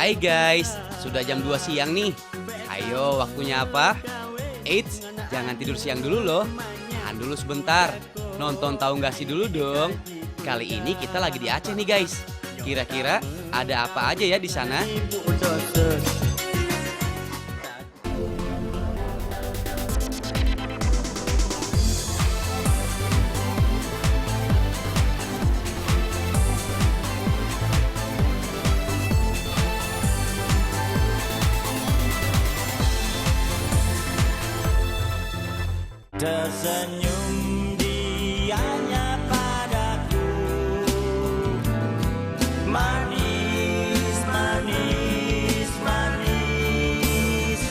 Hai guys, sudah jam 2 siang nih. Ayo, waktunya apa? Eits, jangan tidur siang dulu loh. Tahan dulu sebentar. Nonton tahu nggak sih dulu dong. Kali ini kita lagi di Aceh nih guys. Kira-kira ada apa aja ya di sana? Tersenyum dianya padaku, manis, manis, manis.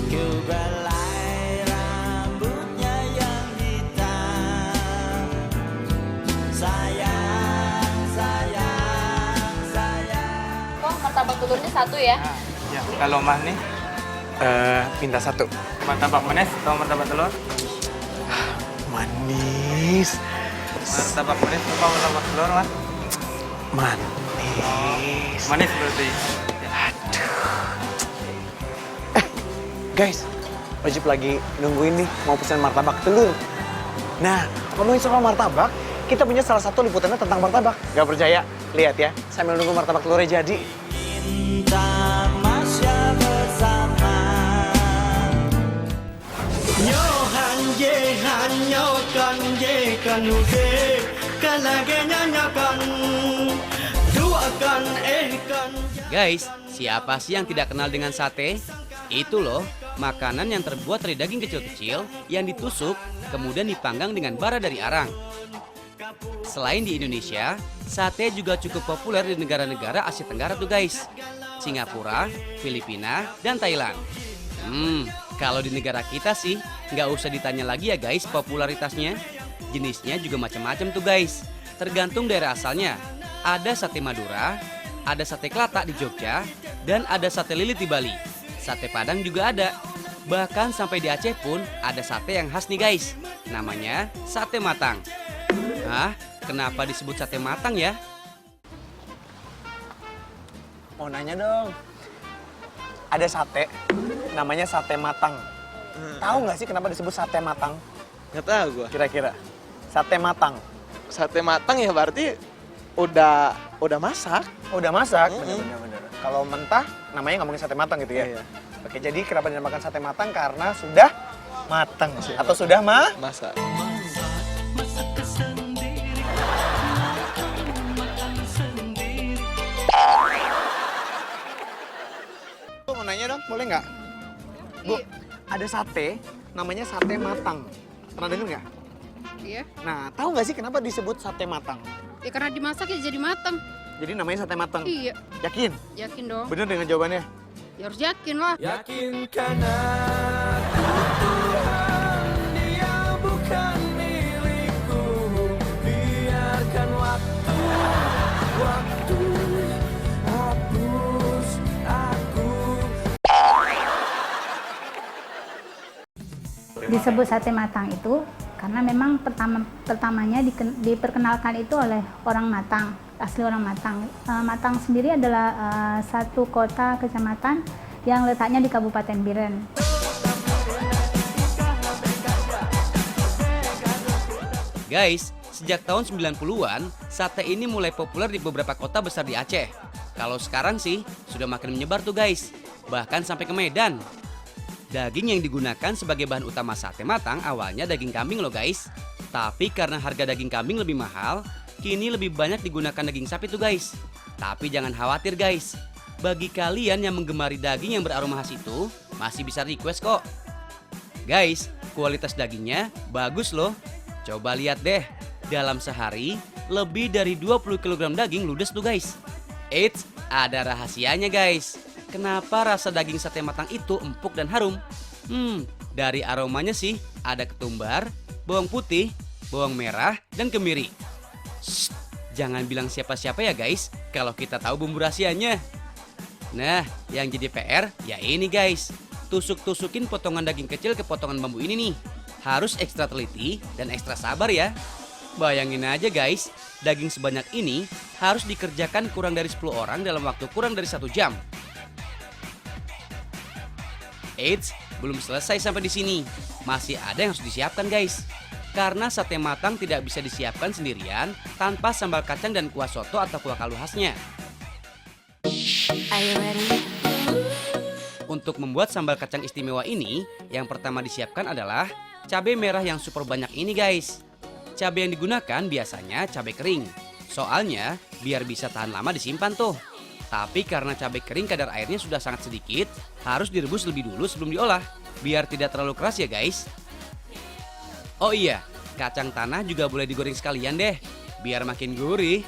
Ku belai rambutnya yang hitam. Sayang, sayang, sayang. Kok martabak telurnya satu ya? Ya, kalau mah nih Minta satu. martabak manis atau martabak telur? Manis. Martabak manis atau martabak telur, Mas? Manis. Manis berarti. Guys, wajib lagi nungguin nih mau pesan martabak telur. Nah, ngomongin soal martabak, kita punya salah satu liputannya tentang martabak. Gak percaya? Lihat ya, sambil nunggu martabak telurnya jadi. Cinta masya bersama. Nyohan jehan nyokan jekan ude kalagenya nyakan duakan ehkan. Guys, siapa sih yang tidak kenal dengan sate? Itu loh, makanan yang terbuat dari daging kecil-kecil yang ditusuk kemudian dipanggang dengan bara dari arang. Selain di Indonesia, sate juga cukup populer di negara-negara Asia Tenggara tuh guys. Singapura, Filipina, dan Thailand. Kalau di negara kita sih, nggak usah ditanya lagi ya guys popularitasnya. Jenisnya juga macam-macam tuh guys. Tergantung daerah asalnya. Ada sate Madura, ada sate Kelatak di Jogja, dan ada sate lilit di Bali. Sate Padang juga ada. Bahkan sampai di Aceh pun ada sate yang khas nih guys. Namanya sate matang. Hah? Kenapa disebut sate matang ya? Mau nanya dong. Ada sate, namanya sate matang. Tahu nggak sih kenapa disebut sate matang? Nggak tahu gua. Kira-kira. Sate matang. Sate matang ya berarti udah masak. Udah masak, bener-bener. Kalau mentah, namanya ngomongin sate matang gitu ya? Iya. Oke, jadi kenapa dinamakan sate matang? Karena sudah matang. Atau sudah Masak. Mau nanya dong, boleh nggak? Bu, ada sate, namanya sate matang. Pernah dengar nggak? Iya. Nah, tahu nggak sih kenapa disebut sate matang? Ya karena dimasak ya jadi matang. Jadi namanya sate matang. Iya. Yakin? Yakin dong. Bener dengan jawabannya? Ya harus yakin lah. Yakinkan aku Tuhan dia bukan milikku. Biarkan waktu hapus aku. Disebut sate matang itu karena memang pertamanya diperkenalkan itu oleh orang Matang, asli orang Matang. Matang sendiri adalah satu kota kecamatan yang letaknya di Kabupaten Biren. Guys, sejak tahun 90-an, sate ini mulai populer di beberapa kota besar di Aceh. Kalau sekarang sih, sudah makin menyebar tuh guys, bahkan sampai ke Medan. Daging yang digunakan sebagai bahan utama sate matang awalnya daging kambing loh guys. Tapi karena harga daging kambing lebih mahal, kini lebih banyak digunakan daging sapi tuh guys. Tapi jangan khawatir guys, bagi kalian yang menggemari daging yang beraroma khas itu, masih bisa request kok. Guys, kualitas dagingnya bagus loh. Coba lihat deh, dalam sehari lebih dari 20 kg daging ludes tuh guys. Eits, ada rahasianya guys. Kenapa rasa daging sate matang itu empuk dan harum? Dari aromanya sih ada ketumbar, bawang putih, bawang merah, dan kemiri. Shh, jangan bilang siapa-siapa ya guys kalau kita tahu bumbu rahasianya. Nah, yang jadi PR ya ini guys. Tusuk-tusukin potongan daging kecil ke potongan bambu ini nih. Harus ekstra teliti dan ekstra sabar ya. Bayangin aja guys, daging sebanyak ini harus dikerjakan kurang dari 10 orang dalam waktu kurang dari 1 jam. Eits, belum selesai sampai di sini. Masih ada yang harus disiapkan guys. Karena sate matang tidak bisa disiapkan sendirian tanpa sambal kacang dan kuah soto atau kuah kaldu khasnya. Untuk membuat sambal kacang istimewa ini, yang pertama disiapkan adalah cabai merah yang super banyak ini guys. Cabai yang digunakan biasanya cabai kering. Soalnya biar bisa tahan lama disimpan tuh. Tapi karena cabai kering kadar airnya sudah sangat sedikit, harus direbus lebih dulu sebelum diolah, biar tidak terlalu keras ya guys. Oh iya, kacang tanah juga boleh digoreng sekalian deh, biar makin gurih.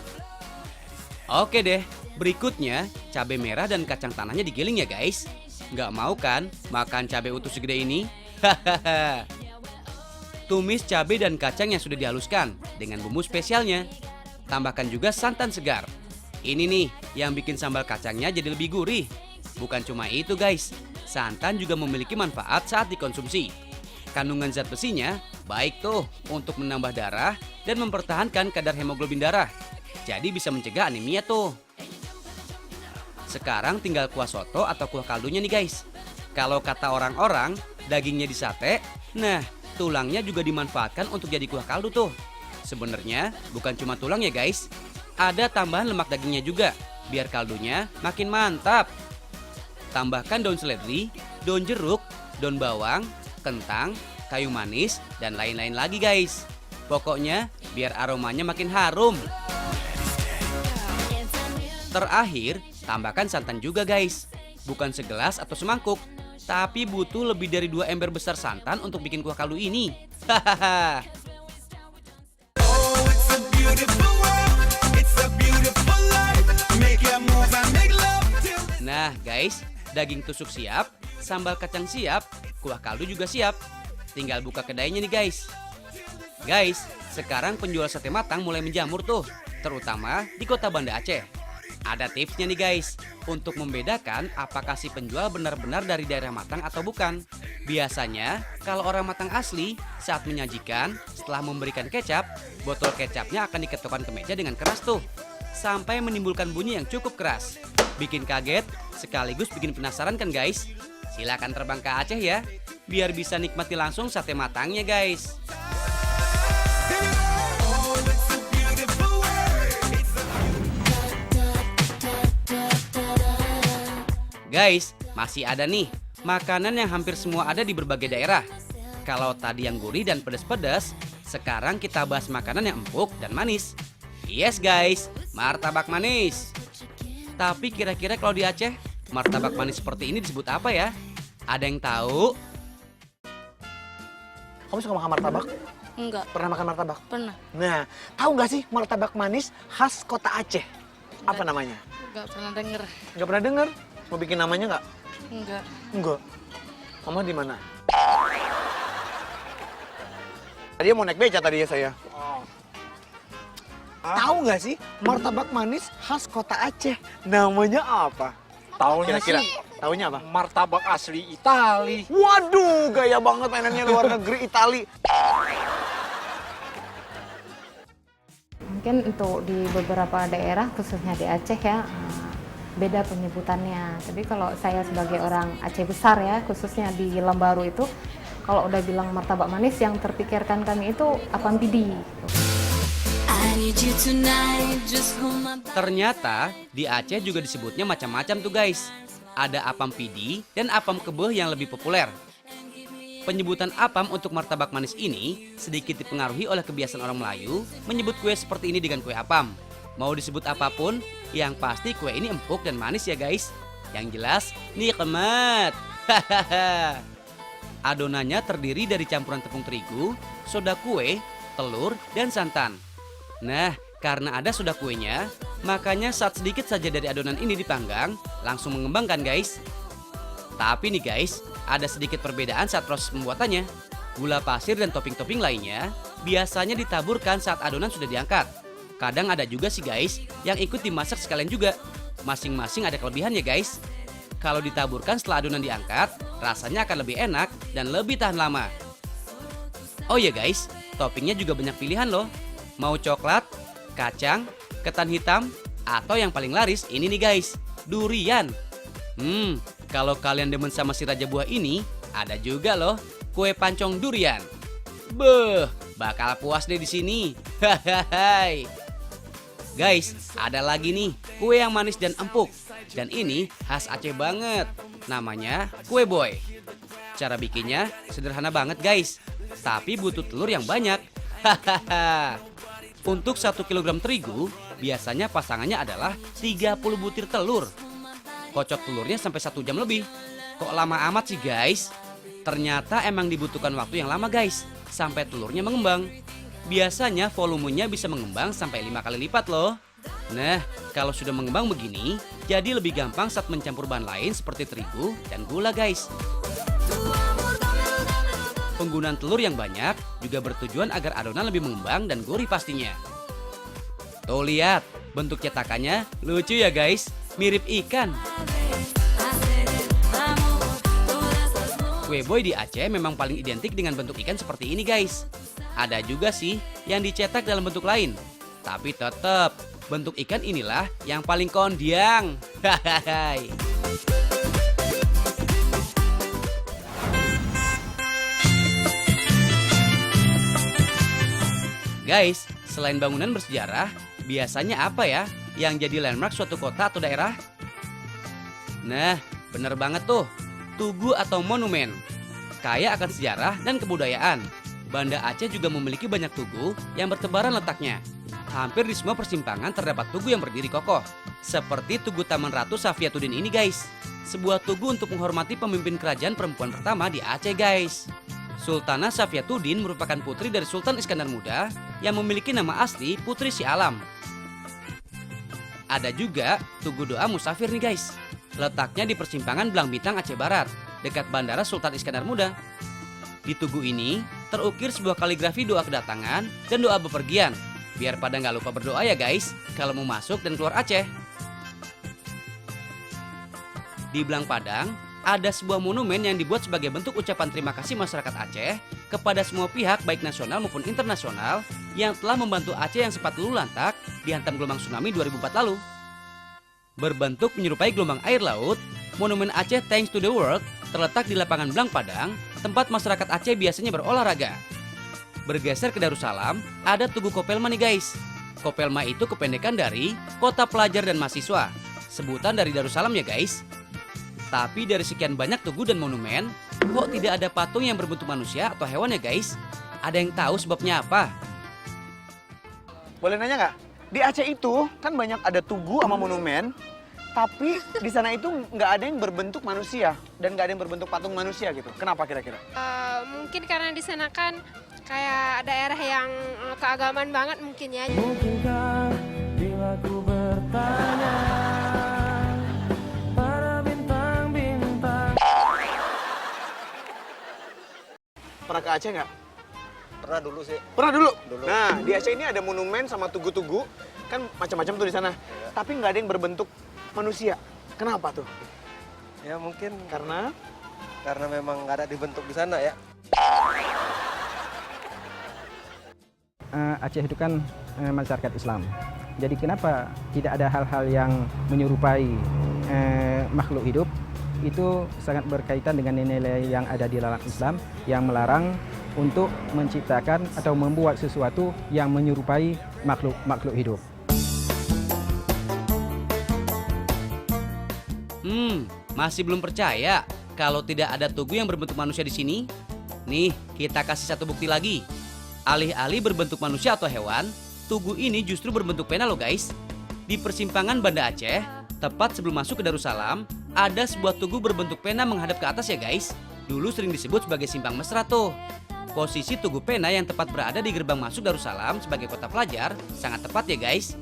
Oke deh, berikutnya cabai merah dan kacang tanahnya digiling ya guys. Nggak mau kan makan cabai utuh segede ini? Hahaha. Tumis cabai dan kacang yang sudah dihaluskan dengan bumbu spesialnya. Tambahkan juga santan segar. Ini nih yang bikin sambal kacangnya jadi lebih gurih. Bukan cuma itu guys, santan juga memiliki manfaat saat dikonsumsi. Kandungan zat besinya baik tuh untuk menambah darah dan mempertahankan kadar hemoglobin darah. Jadi bisa mencegah anemia tuh. Sekarang tinggal kuah soto atau kuah kaldunya nih guys. Kalau kata orang-orang, dagingnya disate, nah tulangnya juga dimanfaatkan untuk jadi kuah kaldu tuh. Sebenarnya bukan cuma tulang ya guys, ada tambahan lemak dagingnya juga, biar kaldunya makin mantap. Tambahkan daun seledri, daun jeruk, daun bawang, kentang, kayu manis, dan lain-lain lagi guys. Pokoknya biar aromanya makin harum. Terakhir, tambahkan santan juga guys. Bukan segelas atau semangkuk, tapi butuh lebih dari 2 ember besar santan untuk bikin kuah kaldu ini. Hahaha. Nah guys, daging tusuk siap, sambal kacang siap, kuah kaldu juga siap. Tinggal buka kedainya nih guys. Guys, sekarang penjual sate matang mulai menjamur tuh, terutama di kota Banda Aceh. Ada tipsnya nih guys, untuk membedakan apakah si penjual benar-benar dari daerah Matang atau bukan. Biasanya, kalau orang Matang asli, saat menyajikan, setelah memberikan kecap, botol kecapnya akan diketukkan ke meja dengan keras tuh, sampai menimbulkan bunyi yang cukup keras. Bikin kaget, sekaligus bikin penasaran kan guys? Silakan terbang ke Aceh ya, biar bisa nikmati langsung sate matangnya guys. Guys, masih ada nih makanan yang hampir semua ada di berbagai daerah. Kalau tadi yang gurih dan pedas-pedas, sekarang kita bahas makanan yang empuk dan manis. Yes guys, martabak manis. Tapi kira-kira kalau di Aceh, martabak manis seperti ini disebut apa ya? Ada yang tahu? Kamu suka makan martabak? Enggak, Pernah makan martabak? pernah. Nah, tahu nggak sih martabak manis khas kota Aceh? Apa namanya? Enggak pernah denger. Nggak pernah dengar? Mau bikin namanya nggak? Enggak. Enggak. Mama di mana? Tadi mau naik beca tadi ya saya. Tahu nggak sih martabak manis khas kota Aceh? Namanya apa? Taunya Kira-kira? sih Taunya apa? martabak asli Itali. Waduh, gaya banget mainannya luar negeri Itali. Mungkin untuk di beberapa daerah, khususnya di Aceh ya, beda penyebutannya. Tapi kalau saya sebagai orang Aceh besar ya, khususnya di Lembaru itu, kalau udah bilang martabak manis, yang terpikirkan kami itu apam pidi. Ternyata di Aceh juga disebutnya macam-macam tuh guys. Ada apam pidi dan apam kebeh yang lebih populer. Penyebutan apam untuk martabak manis ini sedikit dipengaruhi oleh kebiasaan orang Melayu menyebut kue seperti ini dengan kue apam. Mau disebut apapun, yang pasti kue ini empuk dan manis ya guys. Yang jelas, nikmat. Adonannya terdiri dari campuran tepung terigu, soda kue, telur, dan santan. Nah, karena ada soda kuenya, makanya saat sedikit saja dari adonan ini dipanggang, langsung mengembangkan guys. Tapi nih guys, ada sedikit perbedaan saat proses pembuatannya. Gula pasir dan topping-topping lainnya biasanya ditaburkan saat adonan sudah diangkat. Kadang ada juga sih guys yang ikut dimasak sekalian juga. Masing-masing ada kelebihannya guys. Kalau ditaburkan setelah adonan diangkat, rasanya akan lebih enak dan lebih tahan lama. Oh ya guys, toppingnya juga banyak pilihan loh. Mau coklat, kacang, ketan hitam, atau yang paling laris ini nih guys, durian. Kalau kalian demen sama si raja buah ini, ada juga loh kue pancong durian. Beuh, bakal puas deh di sini. Hahaha. Guys, ada lagi nih kue yang manis dan empuk. Dan ini khas Aceh banget. Namanya kue boy. Cara bikinnya sederhana banget guys. Tapi butuh telur yang banyak. Hahaha. Untuk 1 kg terigu, biasanya pasangannya adalah 30 butir telur. Kocok telurnya sampai 1 jam lebih. Kok lama amat sih guys? Ternyata emang dibutuhkan waktu yang lama guys, sampai telurnya mengembang. Biasanya volumenya bisa mengembang sampai 5 kali lipat loh. Nah, kalau sudah mengembang begini, jadi lebih gampang saat mencampur bahan lain seperti terigu dan gula guys. Penggunaan telur yang banyak juga bertujuan agar adonan lebih mengembang dan gurih pastinya. Tuh lihat, bentuk cetakannya lucu ya guys, mirip ikan. Kue boy di Aceh memang paling identik dengan bentuk ikan seperti ini guys. Ada juga sih yang dicetak dalam bentuk lain. Tapi tetap, bentuk ikan inilah yang paling kondiang. Hahaha. Guys, selain bangunan bersejarah, biasanya apa ya yang jadi landmark suatu kota atau daerah? Nah, bener banget tuh, tugu atau monumen. Kaya akan sejarah dan kebudayaan. Banda Aceh juga memiliki banyak tugu yang bertebaran letaknya. Hampir di semua persimpangan terdapat tugu yang berdiri kokoh. Seperti Tugu Taman Ratu Safiatuddin ini guys. Sebuah tugu untuk menghormati pemimpin kerajaan perempuan pertama di Aceh guys. Sultanah Safiatuddin merupakan putri dari Sultan Iskandar Muda yang memiliki nama asli Putri Si Alam. Ada juga Tugu Doa Musafir nih guys. Letaknya di persimpangan Belang Bintang Aceh Barat, dekat Bandara Sultan Iskandar Muda. Di tugu ini terukir sebuah kaligrafi doa kedatangan dan doa bepergian. Biar pada nggak lupa berdoa ya guys, kalau mau masuk dan keluar Aceh. Di Belang Padang, ada sebuah monumen yang dibuat sebagai bentuk ucapan terima kasih masyarakat Aceh kepada semua pihak baik nasional maupun internasional yang telah membantu Aceh yang sempat luluh lantak dihantam gelombang tsunami 2004 lalu. Berbentuk menyerupai gelombang air laut, monumen Aceh Thanks to the World terletak di lapangan Belang Padang, tempat masyarakat Aceh biasanya berolahraga. Bergeser ke Darussalam, ada Tugu Kopelma nih guys. Kopelma itu kependekan dari Kota Pelajar dan Mahasiswa. Sebutan dari Darussalam ya guys. Tapi dari sekian banyak tugu dan monumen, kok tidak ada patung yang berbentuk manusia atau hewan ya guys? Ada yang tahu sebabnya apa? Boleh nanya nggak? Di Aceh itu kan banyak ada tugu sama monumen, tapi di sana itu nggak ada yang berbentuk manusia dan nggak ada yang berbentuk patung manusia gitu. Kenapa kira-kira? Mungkin karena di sana kan kayak daerah yang keagamaan banget mungkin ya. Mungkinkah bila ku bertanya para bintang-bintang. Pernah ke Aceh nggak? Pernah dulu sih. Pernah dulu? Nah, di Aceh ini ada monumen sama tugu-tugu, kan macam-macam tuh di sana. Tapi nggak ada yang berbentuk manusia. Kenapa tuh? Ya mungkin Karena memang nggak ada dibentuk di sana ya. Aceh itu kan masyarakat Islam. Jadi kenapa tidak ada hal-hal yang menyerupai makhluk hidup? Itu sangat berkaitan dengan nilai yang ada di dalam Islam yang melarang untuk menciptakan atau membuat sesuatu yang menyerupai makhluk hidup. Masih belum percaya kalau tidak ada tugu yang berbentuk manusia di sini? Nih, kita kasih satu bukti lagi. Alih-alih berbentuk manusia atau hewan, tugu ini justru berbentuk pena loh guys. Di persimpangan Banda Aceh, tepat sebelum masuk ke Darussalam, ada sebuah tugu berbentuk pena menghadap ke atas ya guys. Dulu sering disebut sebagai simpang mesra tuh. Posisi tugu pena yang tepat berada di gerbang masuk Darussalam sebagai kota pelajar sangat tepat ya guys.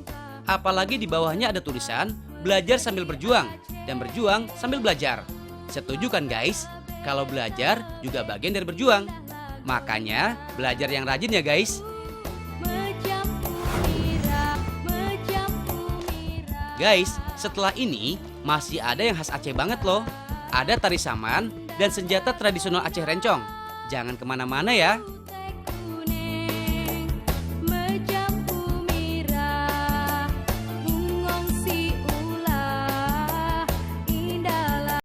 Apalagi di bawahnya ada tulisan belajar sambil berjuang dan berjuang sambil belajar. Setuju kan guys? Kalau belajar juga bagian dari berjuang. Makanya belajar yang rajin ya guys. Guys, setelah ini masih ada yang khas Aceh banget loh. Ada tari saman dan senjata tradisional Aceh rencong. Jangan kemana-mana ya.